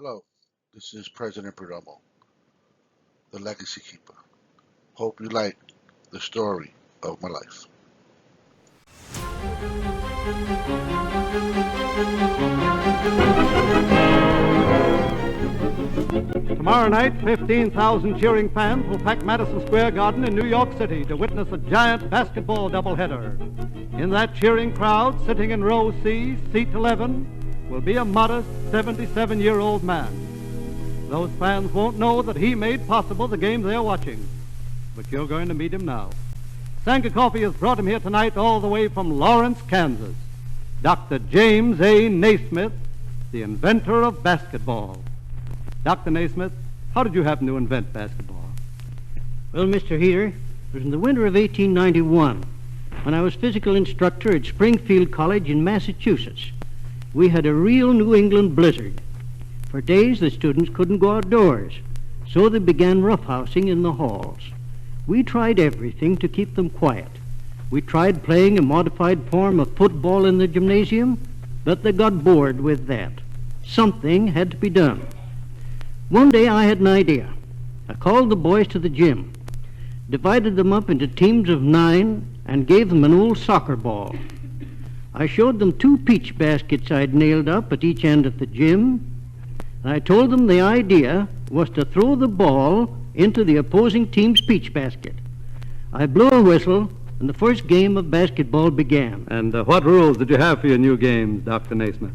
Hello, this is President Perdomo, the Legacy Keeper. Hope you like the story of my life. Tomorrow night, 15,000 cheering fans will pack Madison Square Garden in New York City to witness a giant basketball doubleheader. In that cheering crowd, sitting in row C, seat 11, will be a modest 77-year-old man. Those fans won't know that he made possible the game they're watching, but you're going to meet him now. Sanger Coffee has brought him here tonight all the way from Lawrence, Kansas. Dr. James A. Naismith, the inventor of basketball. Dr. Naismith, how did you happen to invent basketball? Well, Mr. Heater, it was in the winter of 1891 when I was physical instructor at Springfield College in Massachusetts. We had a real New England blizzard. For days, the students couldn't go outdoors, so they began roughhousing in the halls. We tried everything to keep them quiet. We tried playing a modified form of football in the gymnasium, but they got bored with that. Something had to be done. One day I had an idea. I called the boys to the gym, divided them up into teams of 9, and gave them an old soccer ball. I showed them 2 peach baskets I'd nailed up at each end of the gym, and I told them the idea was to throw the ball into the opposing team's peach basket. I blew a whistle, and the first game of basketball began. And what rules did you have for your new games, Dr. Naismith?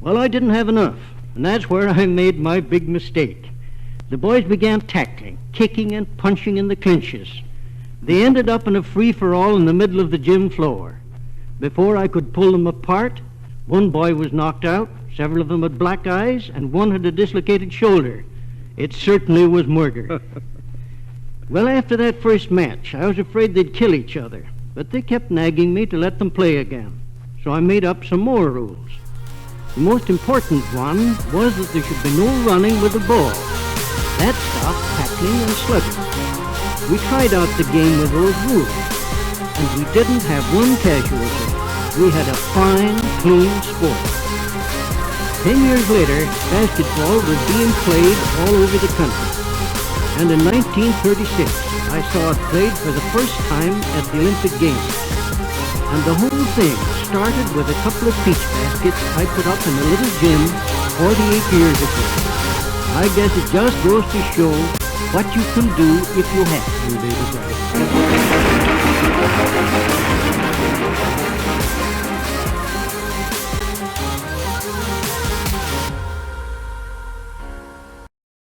Well, I didn't have enough, and that's where I made my big mistake. The boys began tackling, kicking, and punching in the clinches. They ended up in a free-for-all in the middle of the gym floor. Before I could pull them apart, one boy was knocked out, several of them had black eyes, and one had a dislocated shoulder. It certainly was murder. Well, after that first match, I was afraid they'd kill each other, but they kept nagging me to let them play again. So I made up some more rules. The most important one was that there should be no running with the ball. That stopped tackling and slugging. We tried out the game with those rules, and we didn't have one casualty. We had a fine, clean sport. 10 years later, basketball was being played all over the country. And in 1936, I saw it played for the first time at the Olympic Games. And the whole thing started with a couple of peach baskets I put up in a little gym 48 years ago. I guess it just goes to show what you can do if you have to, David.